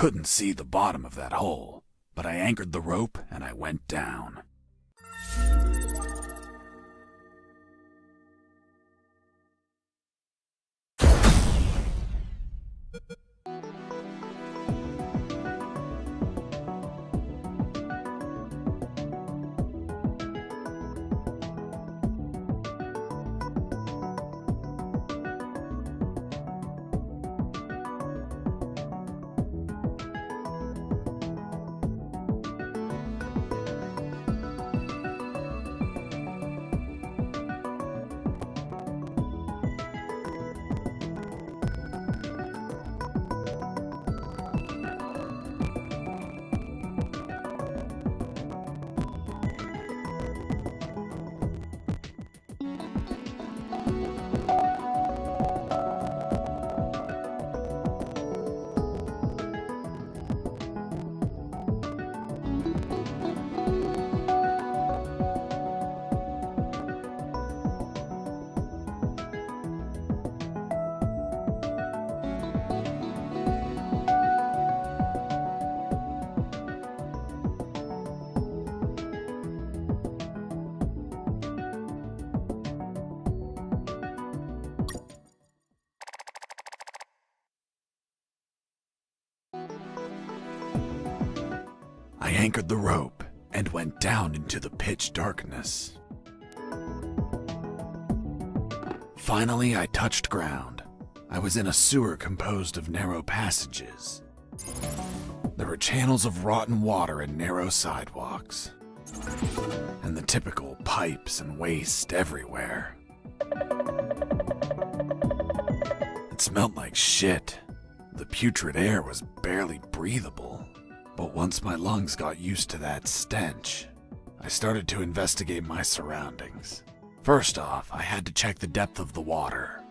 couldn't see the bottom of that hole, but I anchored the rope and I went down. I anchored the rope and went down into the pitch darkness. Finally, I touched ground. I was in a sewer composed of narrow passages. There were channels of rotten water and narrow sidewalks, and the typical pipes and waste everywhere. It smelled like shit. The putrid air was barely breathable. But once my lungs got used to that stench, I started to investigate my surroundings. First off, I had to check the depth of the water.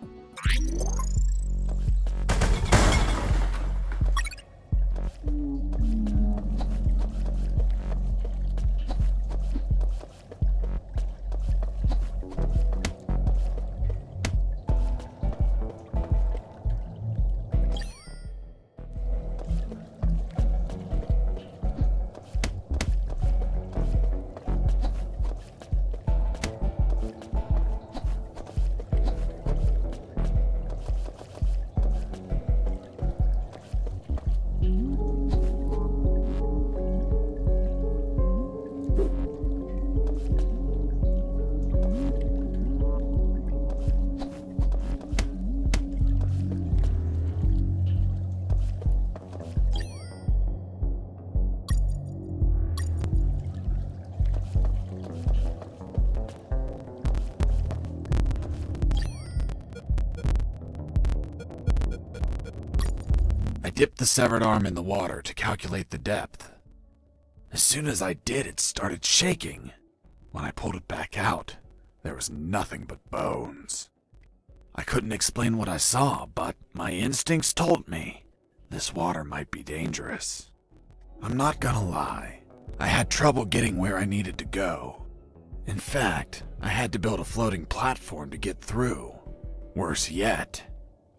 I dipped the severed arm in the water to calculate the depth. As soon as I did, it started shaking. When I pulled it back out, there was nothing but bones. I couldn't explain what I saw, but my instincts told me this water might be dangerous. I'm not gonna lie, I had trouble getting where I needed to go. In fact, I had to build a floating platform to get through. Worse yet,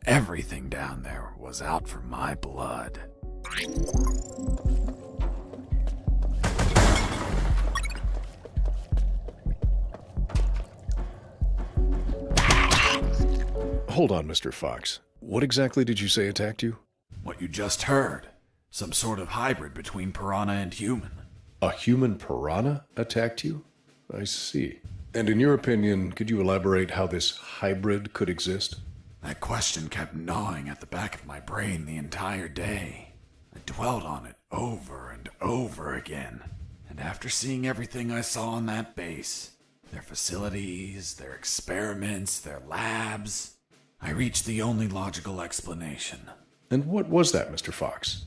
everything down there was out for my blood. Hold on, Mr. Fox. What exactly did you say attacked you? What you just heard. Some sort of hybrid between piranha and human. A human piranha attacked you? I see. And in your opinion, could you elaborate how this hybrid could exist? That question kept gnawing at the back of my brain the entire day. I dwelled on it over and over again. And after seeing everything I saw on that base, their facilities, their experiments, their labs, I reached the only logical explanation. And what was that, Mr. Fox?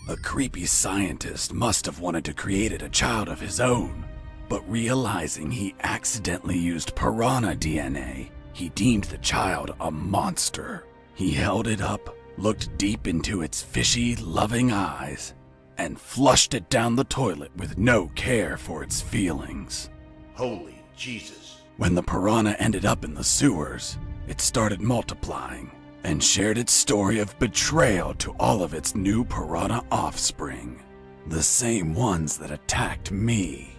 A creepy scientist must have wanted to create a child of his own, but realizing he accidentally used piranha DNA, he deemed the child a monster. He held it up, looked deep into its fishy, loving eyes, and flushed it down the toilet with no care for its feelings. Holy Jesus. When the piranha ended up in the sewers, it started multiplying and shared its story of betrayal to all of its new piranha offspring, the same ones that attacked me.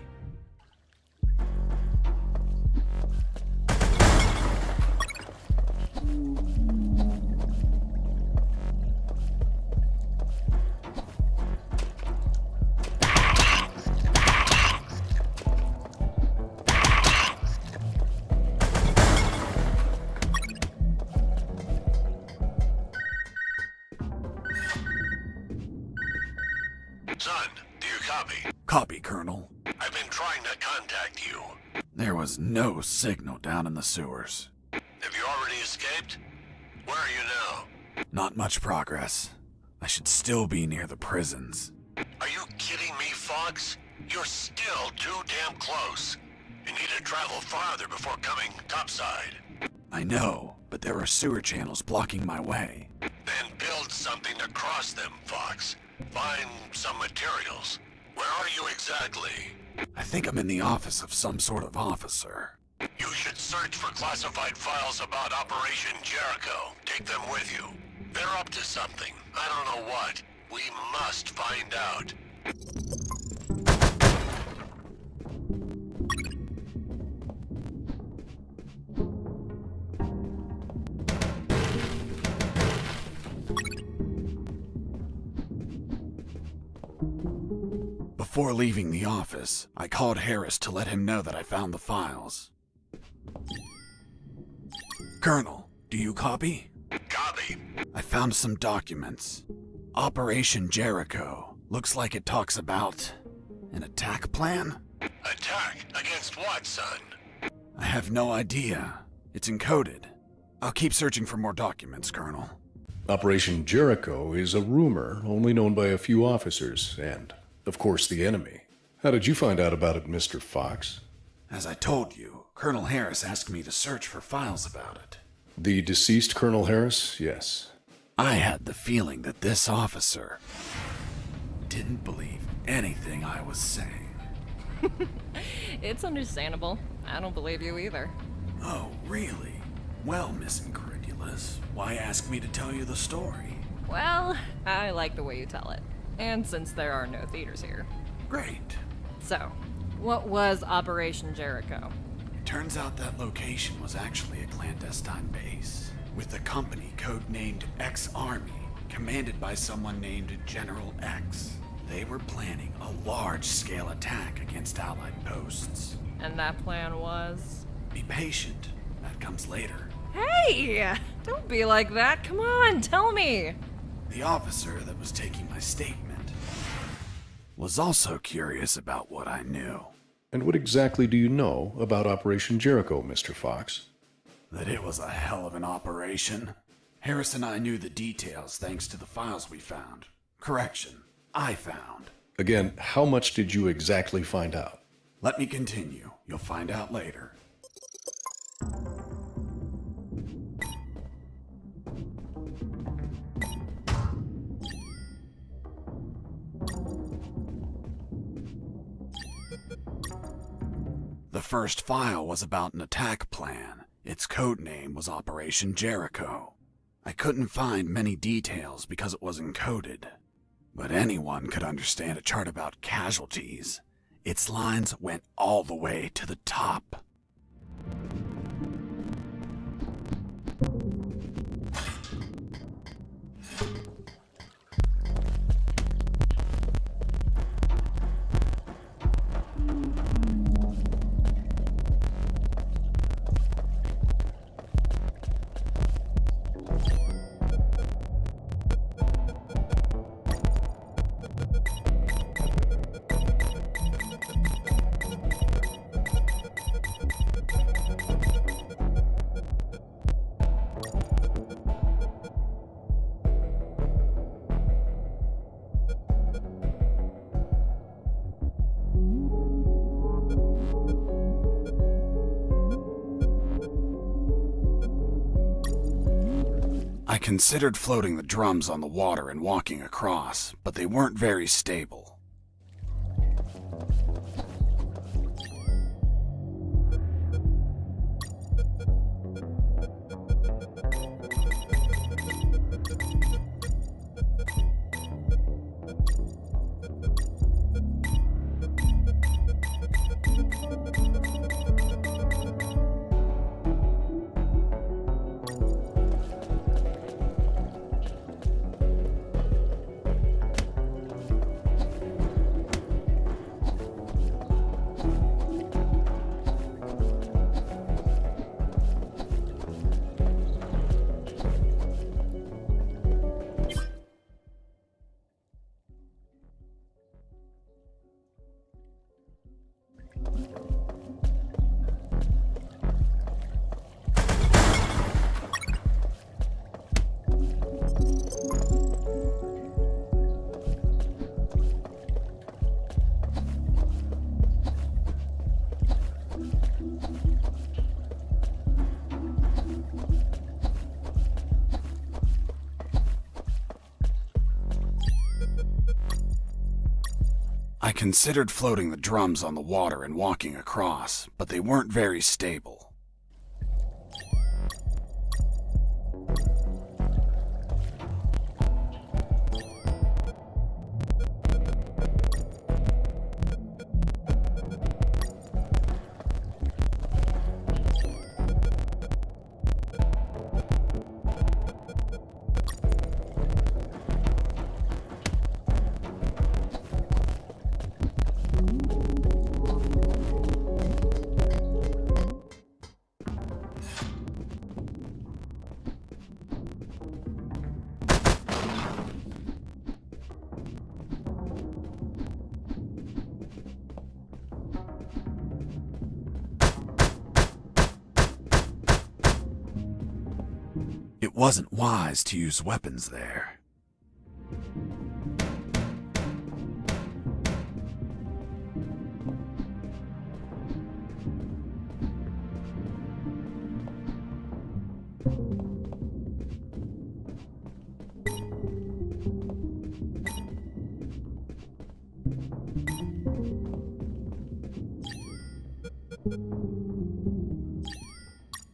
Son, do you copy? Copy, Colonel. I've been trying to contact you. There was no signal down in the sewers. Have you already escaped? Where are you now? Not much progress. I should still be near the prisons. Are you kidding me, Fox? You're still too damn close. You need to travel farther before coming topside. I know, but there are sewer channels blocking my way. Then build something to cross them, Fox. Find some materials. Where are you exactly? I think I'm in the office of some sort of officer. You should search for classified files about Operation Jericho. Take them with you. They're up to something. I don't know what. We must find out. Before leaving the office, I called Harris to let him know that I found the files. Colonel, do you copy? Copy. I found some documents. Operation Jericho. Looks like it talks about an attack plan? Attack? Against what, son? I have no idea. It's encoded. I'll keep searching for more documents, Colonel. Operation Jericho is a rumor only known by a few officers and, of course, the enemy. How did you find out about it, Mr. Fox? As I told you, Colonel Harris asked me to search for files about it. The deceased Colonel Harris? Yes. I had the feeling that this officer didn't believe anything I was saying. It's understandable. I don't believe you either. Oh, really? Well, Miss Incredulous, why ask me to tell you the story? Well, I like the way you tell it. And since there are no theaters here. Great. So, what was Operation Jericho? Turns out that location was actually a clandestine base, with a company codenamed X-Army, commanded by someone named General X. They were planning a large-scale attack against Allied posts. And that plan was? Be patient. That comes later. Hey! Don't be like that. Come on, tell me. The officer that was taking my statement was also curious about what I knew. And what exactly do you know about Operation Jericho, Mr. Fox? That it was a hell of an operation. Harris and I knew the details thanks to the files we found. Correction, I found. Again, how much did you exactly find out? Let me continue. You'll find out later. The first file was about an attack plan. Its code name was Operation Jericho. I couldn't find many details because it was encoded, but anyone could understand a chart about casualties. Its lines went all the way to the top. I considered floating the drums on the water and walking across, but they weren't very stable. I considered floating the drums on the water and walking across, but they weren't very stable. It wasn't wise to use weapons there.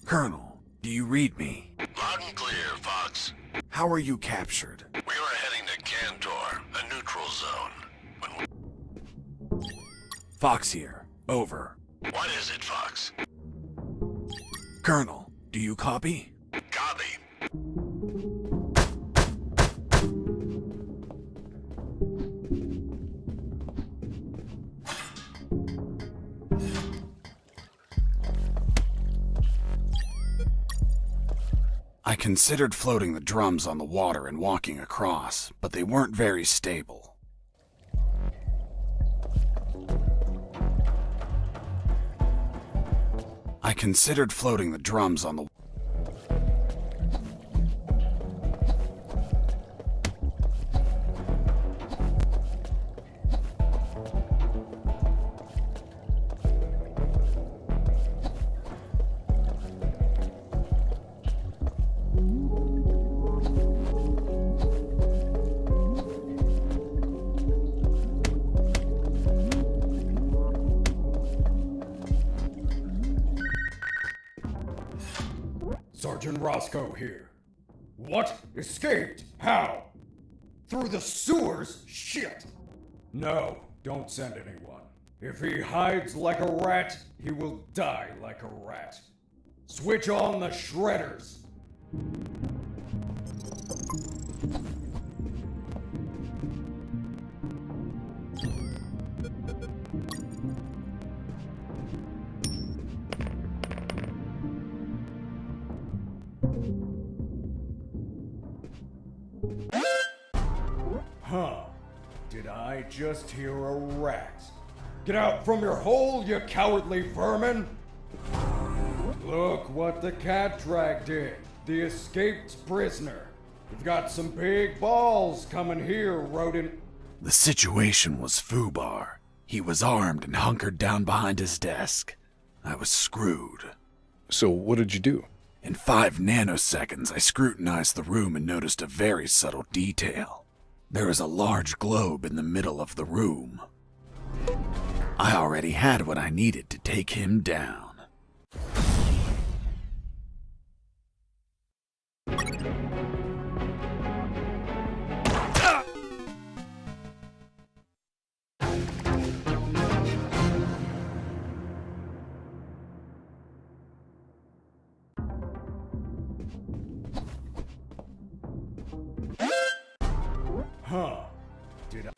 Colonel, do you read me? Loud and clear, Fox. How are you captured? We were heading to Cantor, a neutral zone. When Fox here. Over. What is it, Fox? Colonel, do you copy? Copy. I considered floating the drums on the water and walking across, but they weren't very stable. I considered floating the drums on the Sergeant Roscoe here. What? Escaped? How? Through the sewers? Shit! No, don't send anyone. If he hides like a rat, he will die like a rat. Switch on the shredders. Huh. Did I just hear a rat? Get out from your hole, you cowardly vermin! Look what the cat dragged in. The escaped prisoner. We've got some big balls coming here, rodent. The situation was foobar. He was armed and hunkered down behind his desk. I was screwed. So what did you do? In 5 nanoseconds, I scrutinized the room and noticed a very subtle detail. There is a large globe in the middle of the room. I already had what I needed to take him down. Huh. Did I...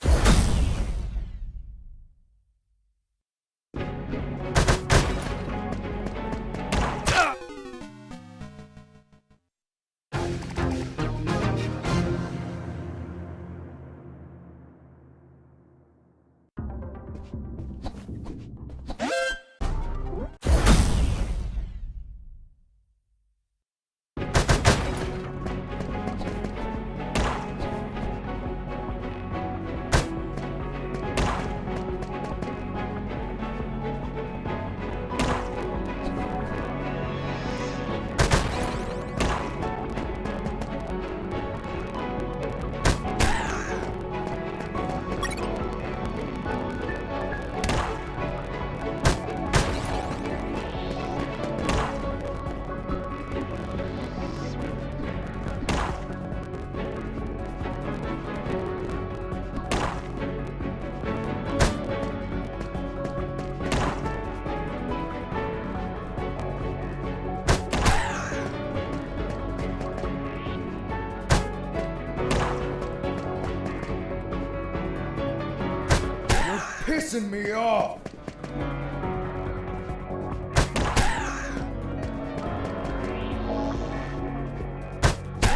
pissing me off!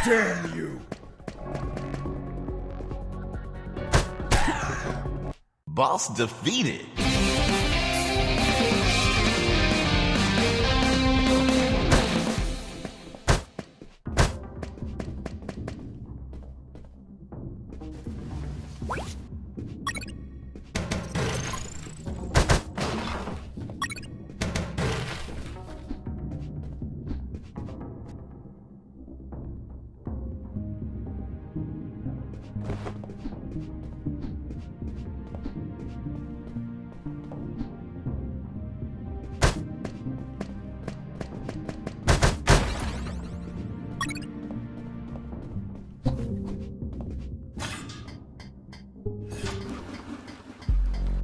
Damn you! Boss defeated.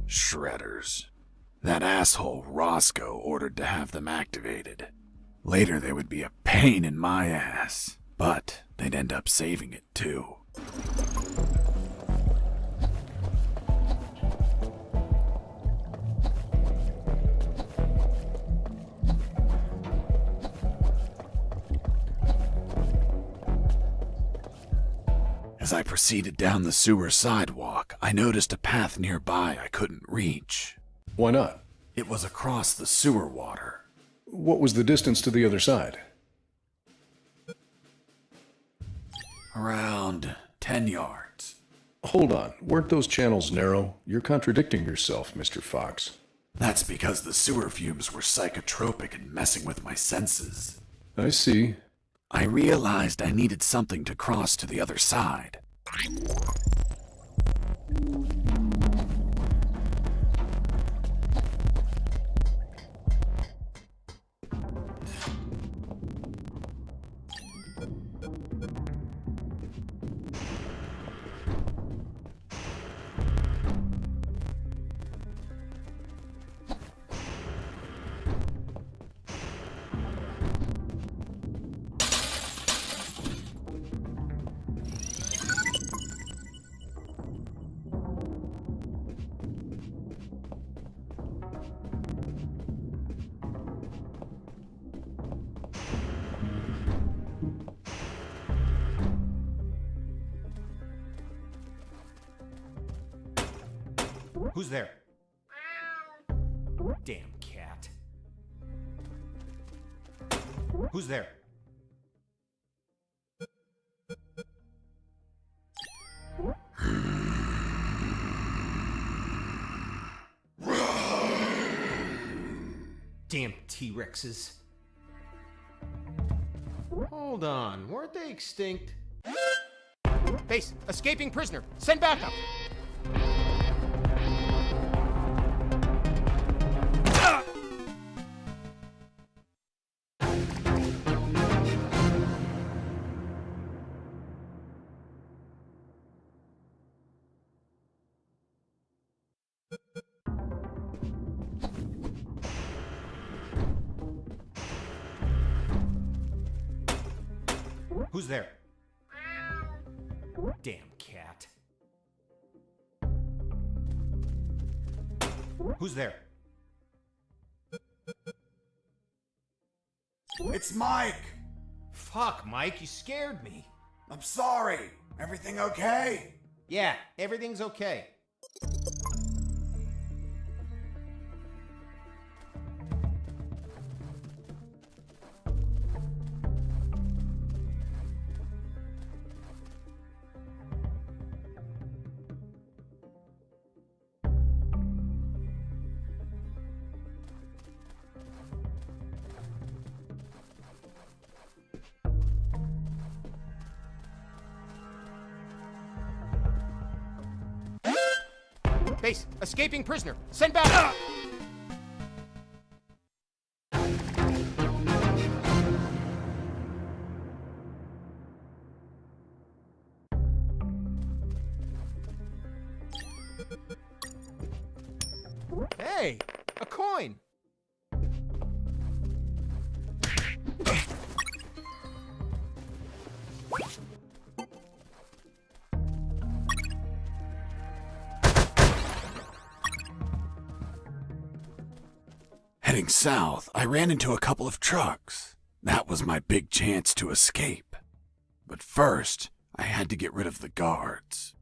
Shredders. That asshole Roscoe ordered to have them activated. Later they would be a pain in my ass, but they'd end up saving it too. As I proceeded down the sewer sidewalk, I noticed a path nearby I couldn't reach. Why not? It was across the sewer water. What was the distance to the other side? Around 10 yards. Hold on, weren't those channels narrow? You're contradicting yourself, Mr. Fox. That's because the sewer fumes were psychotropic and messing with my senses. I see. I realized I needed something to cross to the other side. Who's there? Damn cat. Who's there? Damn T-Rexes. Hold on, weren't they extinct? Base, escaping prisoner. Send backup. Who's there? Damn cat. Who's there? It's Mike! Fuck, Mike, you scared me. I'm sorry. Everything okay? Yeah, everything's okay. Base, escaping prisoner. Send back. Hey, a coin. Heading south, I ran into a couple of trucks. That was my big chance to escape. But first, I had to get rid of the guards.